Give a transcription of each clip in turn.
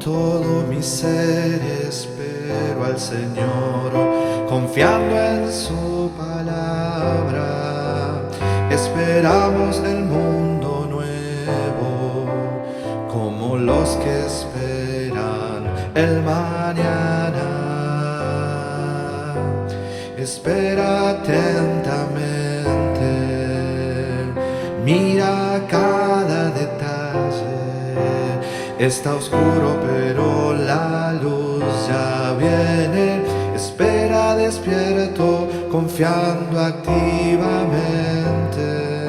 todo mi ser espero al Señor, confiando en su palabra. Esperamos el mundo nuevo, como los que esperan el mañana. Espera atentamente, mira cada detalle. Está oscuro pero la luz ya viene. Espera despierto, confiando activamente.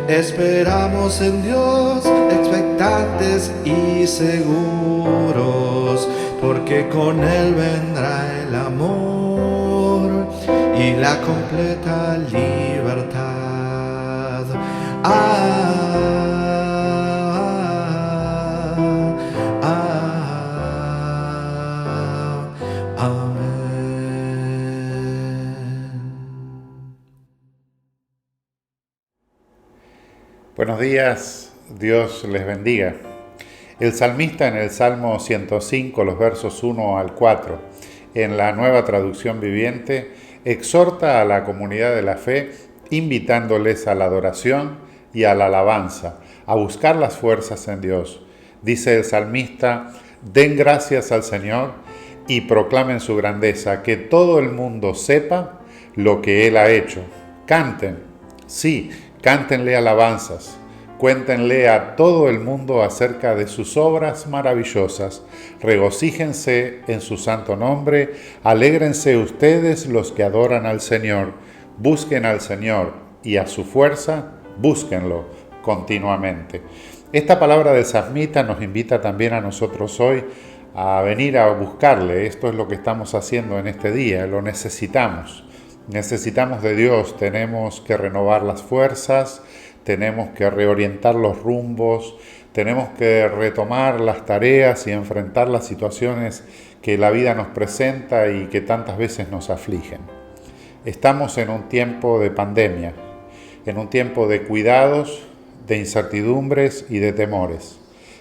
Esperamos en Dios, expectantes y seguros, porque con Él vendrá el amor y la completa libertad. Buenos días, Dios les bendiga. El salmista en el Salmo 105, los versos 1 al 4, en la Nueva Traducción Viviente, exhorta a la comunidad de la fe, invitándoles a la adoración y a la alabanza, a buscar las fuerzas en Dios. Dice el salmista: den gracias al Señor y proclamen su grandeza, que todo el mundo sepa lo que Él ha hecho. Canten, sí, cántenle alabanzas. Cuéntenle a todo el mundo acerca de sus obras maravillosas. Regocíjense en su santo nombre. Alégrense ustedes los que adoran al Señor. Busquen al Señor y a su fuerza, búsquenlo continuamente. Esta palabra del salmista nos invita también a nosotros hoy a venir a buscarle. Esto es lo que estamos haciendo en este día. Lo necesitamos. Necesitamos de Dios. Tenemos que renovar las fuerzas. Tenemos que reorientar los rumbos, tenemos que retomar las tareas y enfrentar las situaciones que la vida nos presenta y que tantas veces nos afligen. Estamos en un tiempo de pandemia, en un tiempo de cuidados, de incertidumbres y de temores.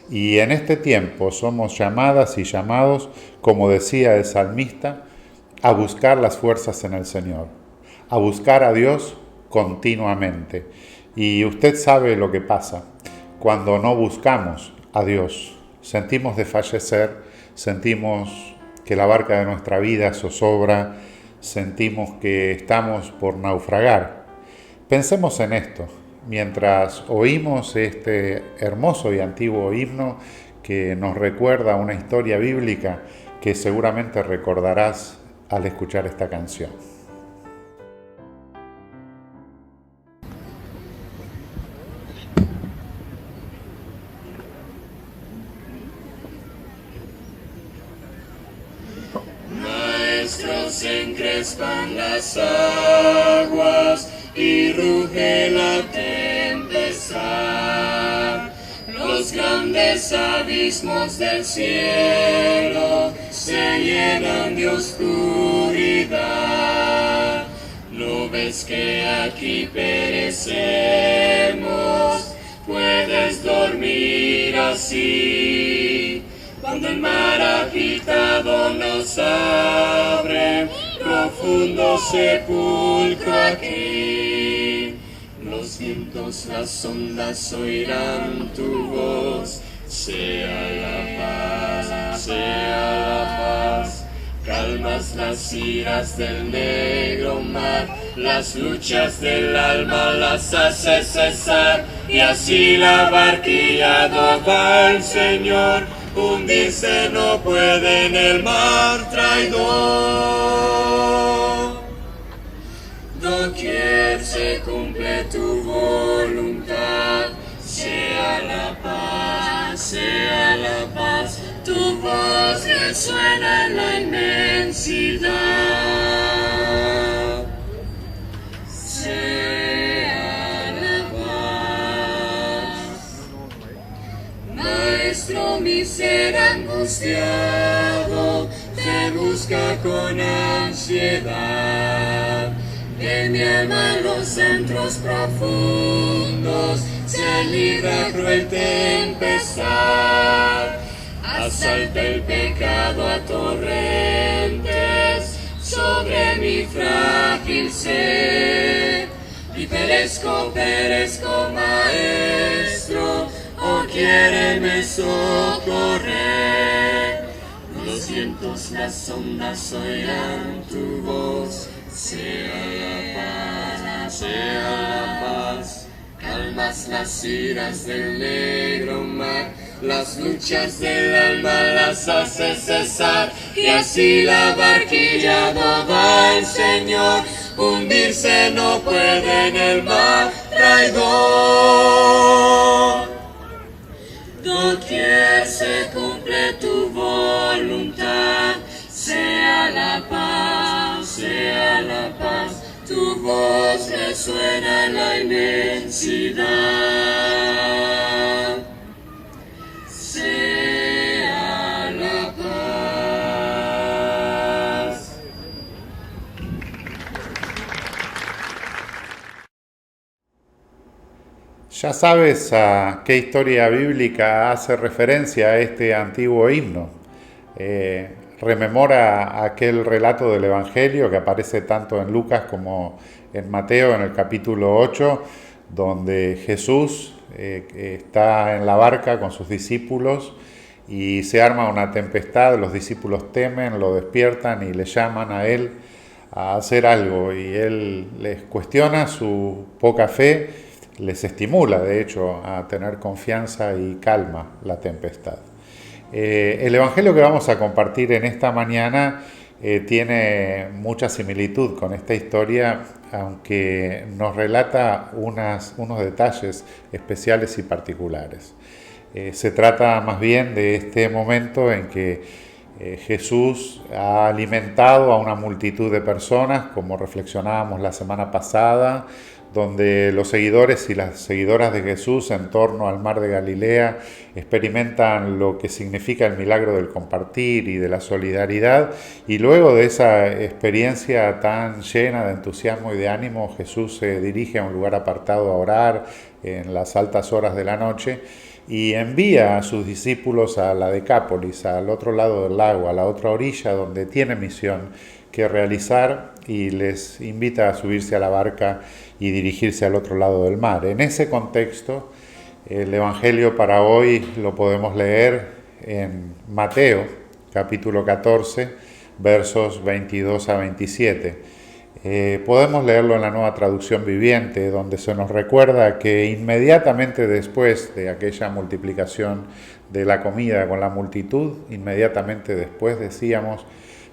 Y en este tiempo somos llamadas y llamados, como decía el salmista, a buscar las fuerzas en el Señor, a buscar a Dios continuamente. Y usted sabe lo que pasa cuando no buscamos a Dios. Sentimos desfallecer, sentimos que la barca de nuestra vida zozobra, sentimos que estamos por naufragar. Pensemos en esto mientras oímos este hermoso y antiguo himno que nos recuerda una historia bíblica que seguramente recordarás al escuchar esta canción. Se encrespan las aguas y ruge la tempestad. Los grandes abismos del cielo se llenan de oscuridad. ¿No ves que aquí perecemos? Puedes dormir así. Cuando el mar agitado nos abre, profundo sepulcro aquí. Los vientos, las ondas oirán tu voz. Sea la paz. Calmas las iras del negro mar, las luchas del alma las hace cesar. Y así la barquilla va al Señor. Hundirse no puede en el mar traidor. Doquier se cumple tu voluntad, sea la paz, tu voz resuena en la inmensidad. Mi ser angustiado te busca con ansiedad. De mi alma en los centros profundos se libra cruel tempestad. tempestad. Asalta el pecado a torrentes sobre mi frágil ser. Y perezco, maestro, oh quiéreme socorrer. Los vientos, las ondas oirán tu voz. Sea la paz, calmas las iras del negro mar, las luchas del alma las haces cesar, y así la barquilla no va el Señor, hundirse no puede en el mar traidor. Doquier se cumple tu voluntad, sea la paz, tu voz resuena en la inmensidad. Sea la paz. Ya sabes a qué historia bíblica hace referencia a este antiguo himno. Rememora aquel relato del Evangelio que aparece tanto en Lucas como en Mateo en el capítulo 8, donde Jesús está en la barca con sus discípulos y se arma una tempestad, los discípulos temen, lo despiertan y le llaman a él a hacer algo, y él les cuestiona su poca fe, les estimula de hecho a tener confianza y calma la tempestad. El Evangelio que vamos a compartir en esta mañana tiene mucha similitud con esta historia, aunque nos relata unos detalles especiales y particulares. Se trata más bien de este momento en que Jesús ha alimentado a una multitud de personas, como reflexionábamos la semana pasada, donde los seguidores y las seguidoras de Jesús en torno al mar de Galilea experimentan lo que significa el milagro del compartir y de la solidaridad, y luego de esa experiencia tan llena de entusiasmo y de ánimo, Jesús se dirige a un lugar apartado a orar en las altas horas de la noche y envía a sus discípulos a la Decápolis, al otro lado del lago, a la otra orilla, donde tiene misión que realizar, y les invita a subirse a la barca y dirigirse al otro lado del mar. En ese contexto, el Evangelio para hoy lo podemos leer en Mateo, capítulo 14, versos 22 a 27. Podemos leerlo en la Nueva Traducción Viviente, donde se nos recuerda que inmediatamente después de aquella multiplicación de la comida con la multitud, inmediatamente después, decíamos,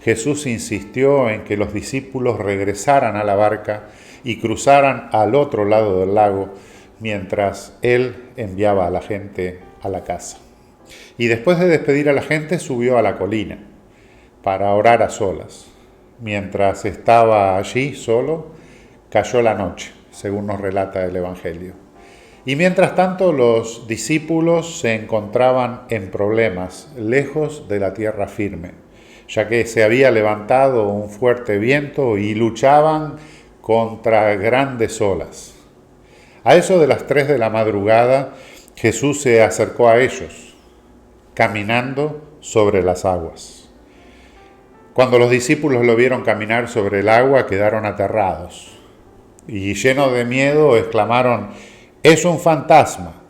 Jesús insistió en que los discípulos regresaran a la barca y cruzaran al otro lado del lago, mientras Él enviaba a la gente a la casa. Y después de despedir a la gente, subió a la colina para orar a solas. Mientras estaba allí solo, cayó la noche, según nos relata el Evangelio. Y mientras tanto, los discípulos se encontraban en problemas, lejos de la tierra firme, ya que se había levantado un fuerte viento y luchaban contra grandes olas. A eso de las 3 de la madrugada, Jesús se acercó a ellos, caminando sobre las aguas. Cuando los discípulos lo vieron caminar sobre el agua, quedaron aterrados y llenos de miedo exclamaron: «¡Es un fantasma!».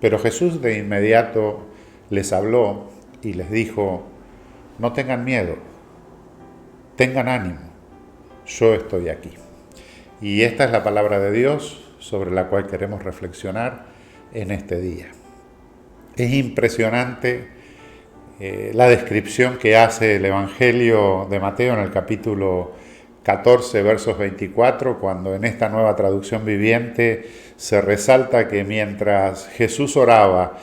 Pero Jesús de inmediato les habló y les dijo: «No tengan miedo, tengan ánimo, yo estoy aquí». Y esta es la palabra de Dios sobre la cual queremos reflexionar en este día. Es impresionante la descripción que hace el Evangelio de Mateo en el capítulo 14, versos 24, cuando en esta Nueva Traducción Viviente se resalta que mientras Jesús oraba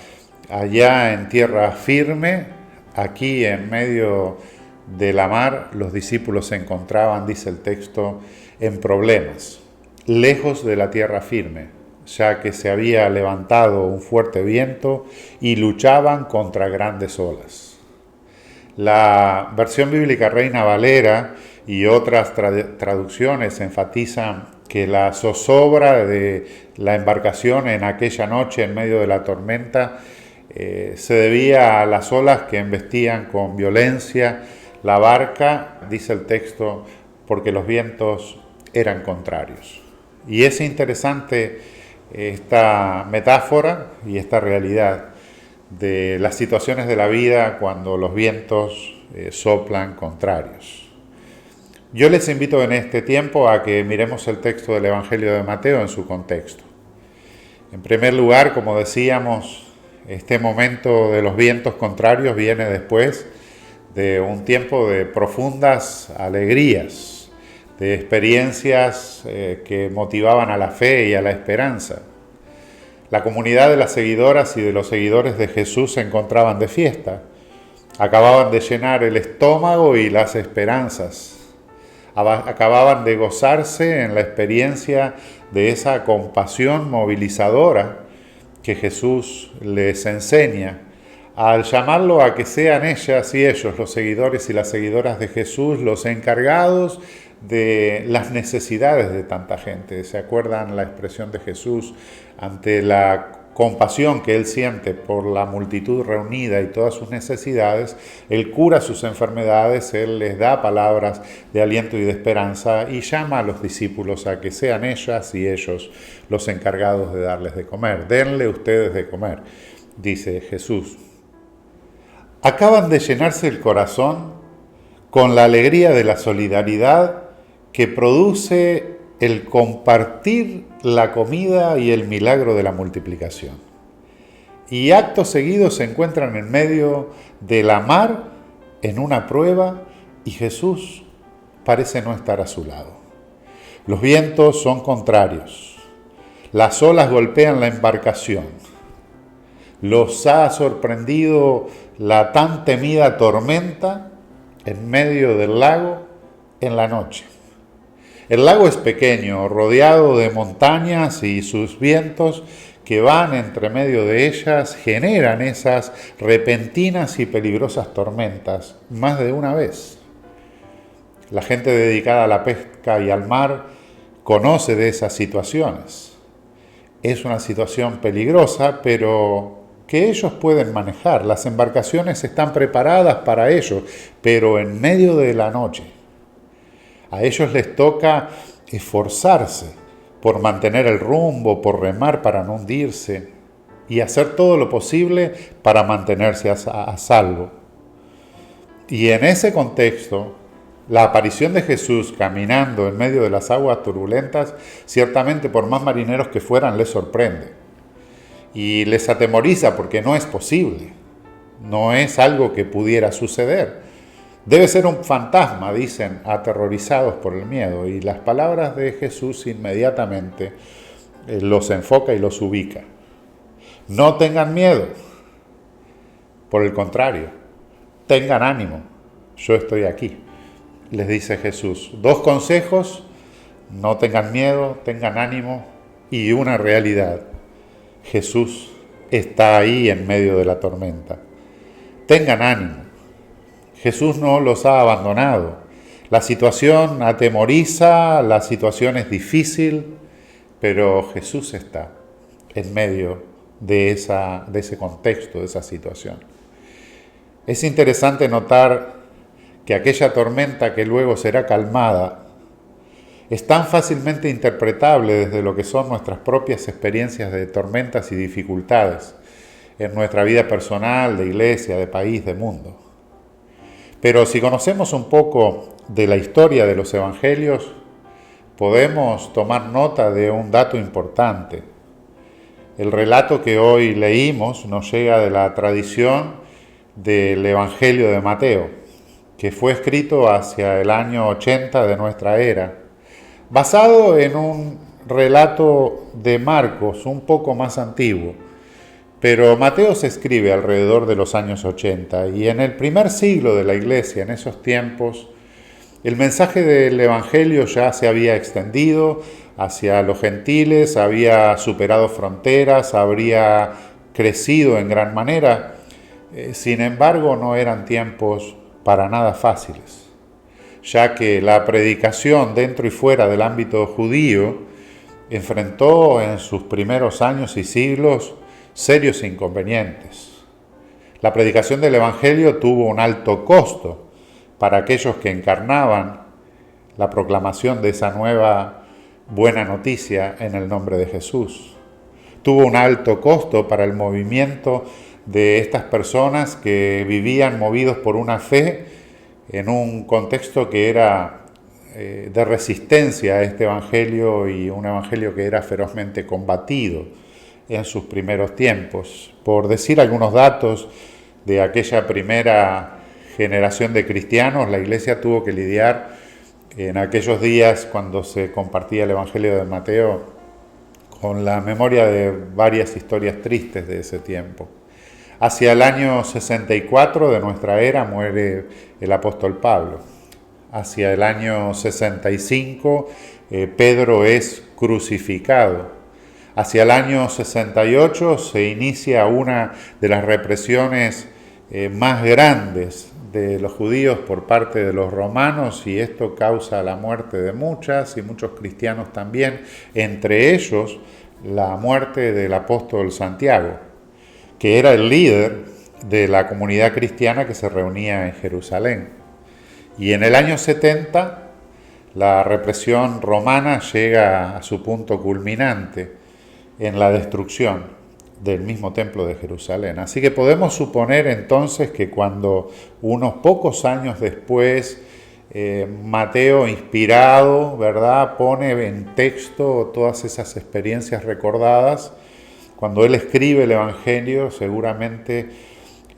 allá en tierra firme, aquí en medio de la mar, los discípulos se encontraban, dice el texto, en problemas, lejos de la tierra firme, ya que se había levantado un fuerte viento y luchaban contra grandes olas. La versión bíblica Reina Valera y otras traducciones enfatizan que la zozobra de la embarcación en aquella noche en medio de la tormenta se debía a las olas que embestían con violencia la barca, dice el texto, porque los vientos eran contrarios. Y es interesante esta metáfora y esta realidad de las situaciones de la vida cuando los vientos soplan contrarios. Yo les invito en este tiempo a que miremos el texto del Evangelio de Mateo en su contexto. En primer lugar, como decíamos, este momento de los vientos contrarios viene después de un tiempo de profundas alegrías, de experiencias que motivaban a la fe y a la esperanza. La comunidad de las seguidoras y de los seguidores de Jesús se encontraban de fiesta. Acababan de llenar el estómago y las esperanzas. Acababan de gozarse en la experiencia de esa compasión movilizadora que Jesús les enseña al llamarlo a que sean ellas y ellos, los seguidores y las seguidoras de Jesús, los encargados de las necesidades de tanta gente. ¿Se acuerdan la expresión de Jesús ante la compasión que Él siente por la multitud reunida y todas sus necesidades? Él cura sus enfermedades, Él les da palabras de aliento y de esperanza y llama a los discípulos a que sean ellas y ellos los encargados de darles de comer. Denle ustedes de comer, dice Jesús. Acaban de llenarse el corazón con la alegría de la solidaridad que produce el compartir la comida y el milagro de la multiplicación. Y acto seguido se encuentran en medio de la mar en una prueba y Jesús parece no estar a su lado. Los vientos son contrarios, las olas golpean la embarcación, los ha sorprendido la tan temida tormenta en medio del lago en la noche. El lago es pequeño, rodeado de montañas y sus vientos que van entre medio de ellas generan esas repentinas y peligrosas tormentas más de una vez. La gente dedicada a la pesca y al mar conoce de esas situaciones. Es una situación peligrosa, pero que ellos pueden manejar. Las embarcaciones están preparadas para ello, pero en medio de la noche. A ellos les toca esforzarse por mantener el rumbo, por remar para no hundirse y hacer todo lo posible para mantenerse a salvo. Y en ese contexto, la aparición de Jesús caminando en medio de las aguas turbulentas, ciertamente por más marineros que fueran, les sorprende y les atemoriza porque no es posible, no es algo que pudiera suceder. Debe ser un fantasma, dicen, aterrorizados por el miedo. Y las palabras de Jesús inmediatamente los enfoca y los ubica. No tengan miedo. Por el contrario, tengan ánimo. Yo estoy aquí, les dice Jesús. 2 consejos: no tengan miedo, tengan ánimo, y una realidad: Jesús está ahí en medio de la tormenta. Tengan ánimo. Jesús no los ha abandonado. La situación atemoriza, la situación es difícil, pero Jesús está en medio de ese contexto, de esa situación. Es interesante notar que aquella tormenta que luego será calmada es tan fácilmente interpretable desde lo que son nuestras propias experiencias de tormentas y dificultades en nuestra vida personal, de iglesia, de país, de mundo. Pero si conocemos un poco de la historia de los evangelios, podemos tomar nota de un dato importante. El relato que hoy leímos nos llega de la tradición del Evangelio de Mateo, que fue escrito hacia el año 80 de nuestra era, basado en un relato de Marcos un poco más antiguo. Pero Mateo se escribe alrededor de los años 80 y en el primer siglo de la Iglesia, en esos tiempos, el mensaje del Evangelio ya se había extendido hacia los gentiles, había superado fronteras, habría crecido en gran manera. Sin embargo, no eran tiempos para nada fáciles, ya que la predicación dentro y fuera del ámbito judío enfrentó en sus primeros años y siglos serios inconvenientes. La predicación del Evangelio tuvo un alto costo para aquellos que encarnaban la proclamación de esa nueva buena noticia en el nombre de Jesús. Tuvo un alto costo para el movimiento de estas personas que vivían movidos por una fe en un contexto que era de resistencia a este evangelio, y un evangelio que era ferozmente combatido en sus primeros tiempos. Por decir algunos datos de aquella primera generación de cristianos, la Iglesia tuvo que lidiar en aquellos días, cuando se compartía el Evangelio de Mateo, con la memoria de varias historias tristes de ese tiempo. Hacia el año 64 de nuestra era muere el apóstol Pablo. Hacia el año 65 Pedro es crucificado. Hacia el año 68 se inicia una de las represiones más grandes de los judíos por parte de los romanos, y esto causa la muerte de muchos cristianos también, entre ellos la muerte del apóstol Santiago, que era el líder de la comunidad cristiana que se reunía en Jerusalén. Y en el año 70 la represión romana llega a su punto culminante en la destrucción del mismo templo de Jerusalén. Así que podemos suponer entonces que cuando unos pocos años después Mateo, inspirado, ¿verdad?, pone en texto todas esas experiencias recordadas, cuando él escribe el Evangelio seguramente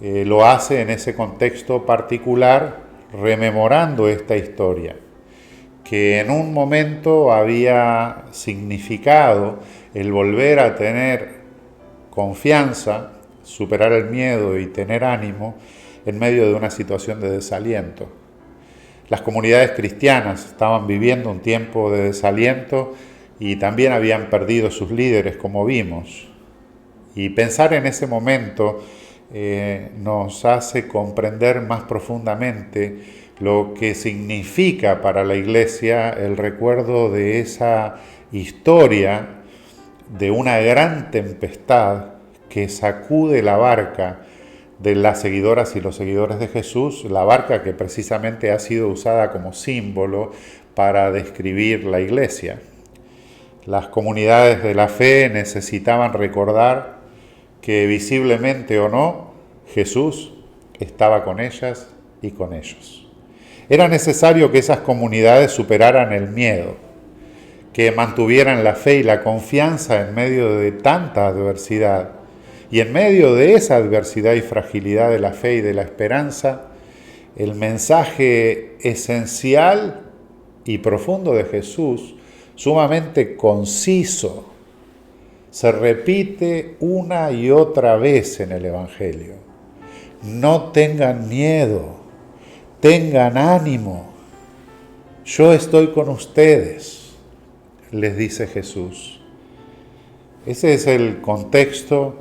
lo hace en ese contexto particular, rememorando esta historia, que en un momento había significado el volver a tener confianza, superar el miedo y tener ánimo en medio de una situación de desaliento. Las comunidades cristianas estaban viviendo un tiempo de desaliento y también habían perdido sus líderes, como vimos. Y pensar en ese momento nos hace comprender más profundamente lo que significa para la Iglesia el recuerdo de esa historia de una gran tempestad que sacude la barca de las seguidoras y los seguidores de Jesús, la barca que precisamente ha sido usada como símbolo para describir la Iglesia. Las comunidades de la fe necesitaban recordar que, visiblemente o no, Jesús estaba con ellas y con ellos. Era necesario que esas comunidades superaran el miedo, que mantuvieran la fe y la confianza en medio de tanta adversidad. Y en medio de esa adversidad y fragilidad de la fe y de la esperanza, el mensaje esencial y profundo de Jesús, sumamente conciso, se repite una y otra vez en el Evangelio. No tengan miedo, tengan ánimo, yo estoy con ustedes, les dice Jesús. Ese es el contexto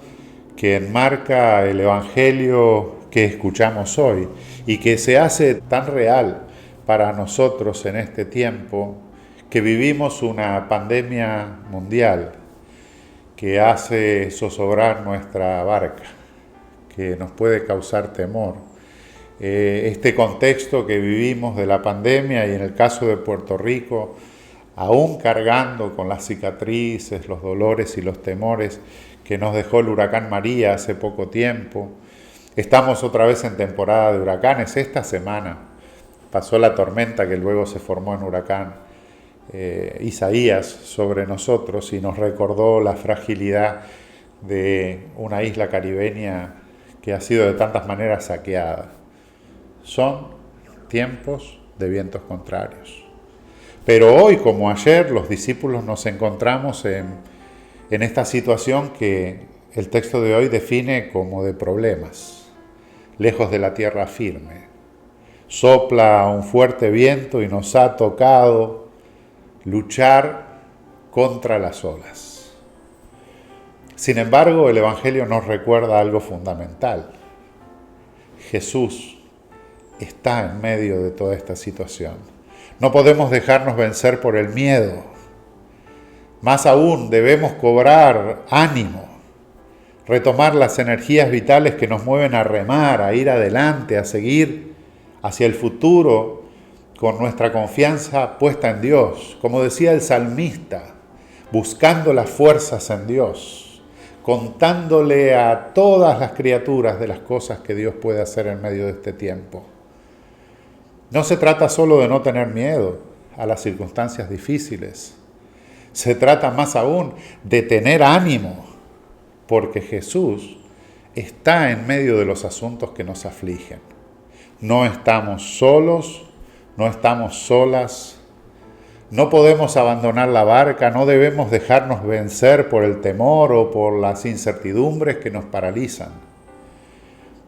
que enmarca el Evangelio que escuchamos hoy y que se hace tan real para nosotros en este tiempo que vivimos una pandemia mundial que hace zozobrar nuestra barca, que nos puede causar temor. Este contexto que vivimos de la pandemia, y en el caso de Puerto Rico, aún cargando con las cicatrices, los dolores y los temores que nos dejó el huracán María hace poco tiempo. Estamos otra vez en temporada de huracanes. Esta semana pasó la tormenta que luego se formó en huracán Isaías sobre nosotros y nos recordó la fragilidad de una isla caribeña que ha sido de tantas maneras saqueada. Son tiempos de vientos contrarios. Pero hoy, como ayer, los discípulos nos encontramos en esta situación que el texto de hoy define como de problemas, lejos de la tierra firme. Sopla un fuerte viento y nos ha tocado luchar contra las olas. Sin embargo, el Evangelio nos recuerda algo fundamental. Jesús está en medio de toda esta situación. No podemos dejarnos vencer por el miedo. Más aún, debemos cobrar ánimo, retomar las energías vitales que nos mueven a remar, a ir adelante, a seguir hacia el futuro con nuestra confianza puesta en Dios. Como decía el salmista, buscando las fuerzas en Dios, contándole a todas las criaturas de las cosas que Dios puede hacer en medio de este tiempo. No se trata solo de no tener miedo a las circunstancias difíciles. Se trata más aún de tener ánimo, porque Jesús está en medio de los asuntos que nos afligen. No estamos solos, no estamos solas, no podemos abandonar la barca, no debemos dejarnos vencer por el temor o por las incertidumbres que nos paralizan.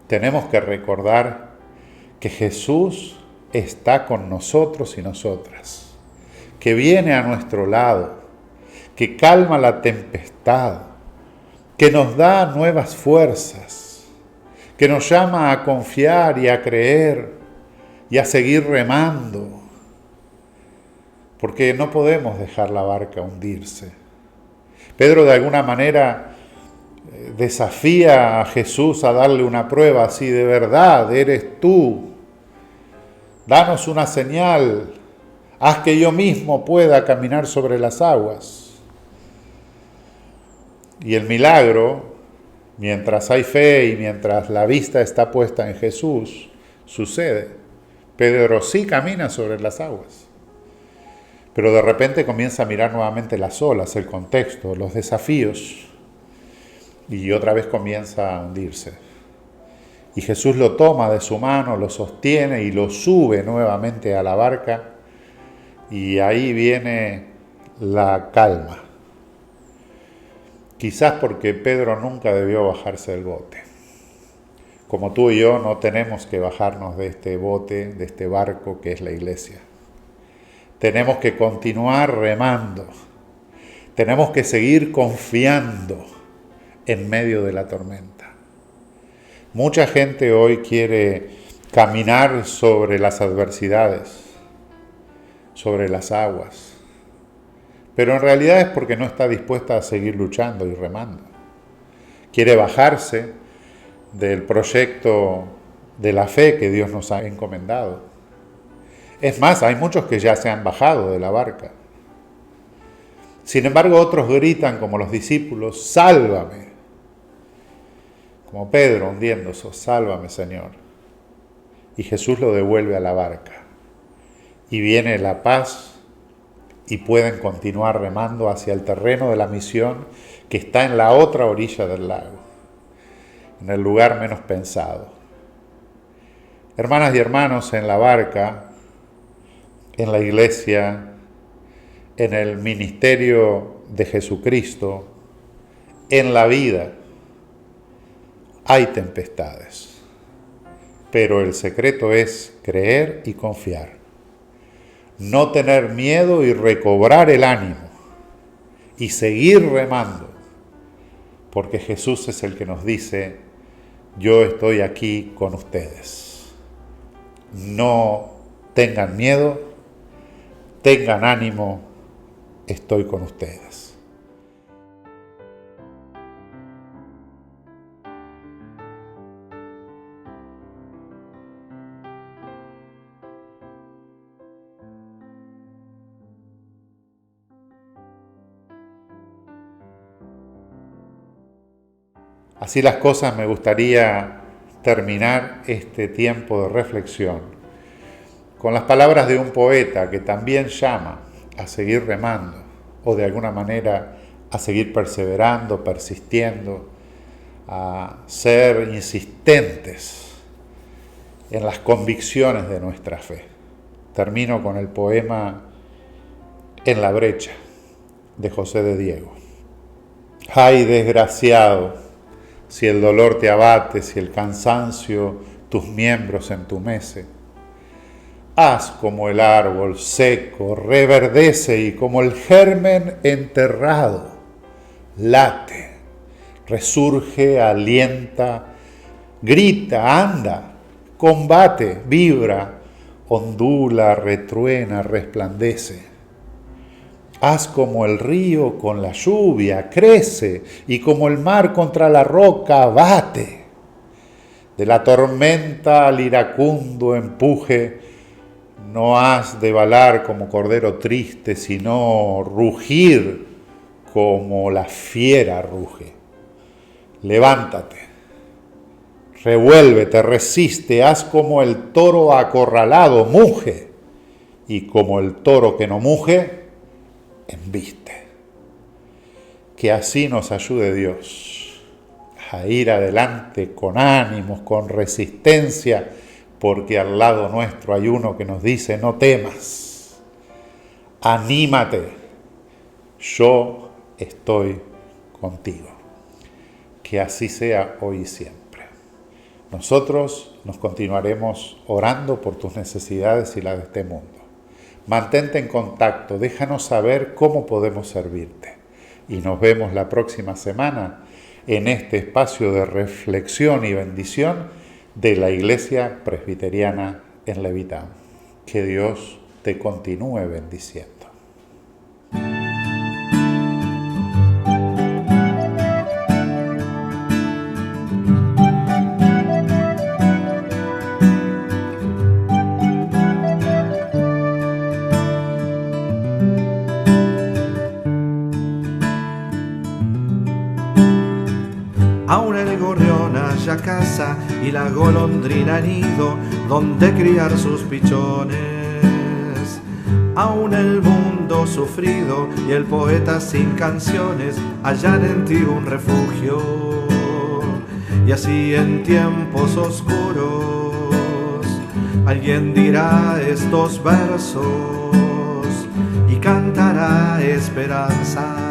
Tenemos que recordar que Jesús está con nosotros y nosotras, que viene a nuestro lado, que calma la tempestad, que nos da nuevas fuerzas, que nos llama a confiar y a creer y a seguir remando, porque no podemos dejar la barca hundirse. Pedro de alguna manera desafía a Jesús a darle una prueba, si de verdad eres tú, danos una señal, haz que yo mismo pueda caminar sobre las aguas. Y el milagro, mientras hay fe y mientras la vista está puesta en Jesús, sucede. Pedro sí camina sobre las aguas, pero de repente comienza a mirar nuevamente las olas, el contexto, los desafíos, y otra vez comienza a hundirse. Y Jesús lo toma de su mano, lo sostiene y lo sube nuevamente a la barca, y ahí viene la calma. Quizás porque Pedro nunca debió bajarse del bote. Como tú y yo no tenemos que bajarnos de este bote, de este barco que es la iglesia. Tenemos que continuar remando. Tenemos que seguir confiando en medio de la tormenta. Mucha gente hoy quiere caminar sobre las adversidades, sobre las aguas. Pero en realidad es porque no está dispuesta a seguir luchando y remando. Quiere bajarse del proyecto de la fe que Dios nos ha encomendado. Es más, hay muchos que ya se han bajado de la barca. Sin embargo, otros gritan como los discípulos, sálvame. Como Pedro hundiéndose, sálvame Señor. Y Jesús lo devuelve a la barca. Y viene la paz y pueden continuar remando hacia el terreno de la misión que está en la otra orilla del lago, en el lugar menos pensado. Hermanas y hermanos, en la barca, en la iglesia, en el ministerio de Jesucristo, en la vida, hay tempestades, pero el secreto es creer y confiar. No tener miedo y recobrar el ánimo y seguir remando, porque Jesús es el que nos dice, yo estoy aquí con ustedes. No tengan miedo, tengan ánimo, estoy con ustedes. Así las cosas, me gustaría terminar este tiempo de reflexión con las palabras de un poeta que también llama a seguir remando o de alguna manera a seguir perseverando, persistiendo, a ser insistentes en las convicciones de nuestra fe. Termino con el poema En la brecha de José de Diego. Ay, desgraciado, si el dolor te abate, si el cansancio tus miembros entumece, haz como el árbol seco, reverdece y como el germen enterrado, late, resurge, alienta, grita, anda, combate, vibra, ondula, retruena, resplandece. Haz como el río con la lluvia, crece, y como el mar contra la roca, bate. De la tormenta al iracundo empuje, no has de balar como cordero triste, sino rugir como la fiera ruge. Levántate, revuélvete, resiste, haz como el toro acorralado, muge, y como el toro que no muge, embiste. Que así nos ayude Dios a ir adelante con ánimos, con resistencia, porque al lado nuestro hay uno que nos dice: no temas, anímate, yo estoy contigo. Que así sea hoy y siempre. Nosotros nos continuaremos orando por tus necesidades y las de este mundo. Mantente en contacto, déjanos saber cómo podemos servirte. Y nos vemos la próxima semana en este espacio de reflexión y bendición de la Iglesia Presbiteriana en Levitán. Que Dios te continúe bendiciendo. Aún el gorrión haya casa y la golondrina nido donde criar sus pichones. Aún el mundo sufrido y el poeta sin canciones hallan en ti un refugio. Y así en tiempos oscuros alguien dirá estos versos y cantará esperanzas.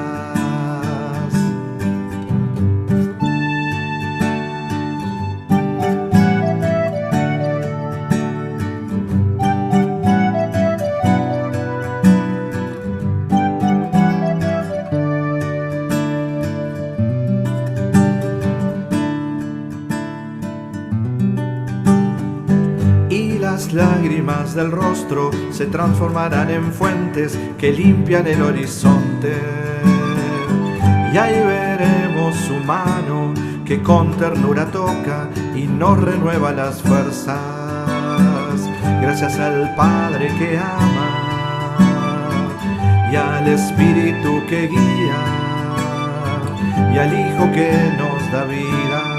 Las lágrimas del rostro se transformarán en fuentes que limpian el horizonte. Y ahí veremos su mano que con ternura toca y nos renueva las fuerzas. Gracias al Padre que ama y al Espíritu que guía y al Hijo que nos da vida.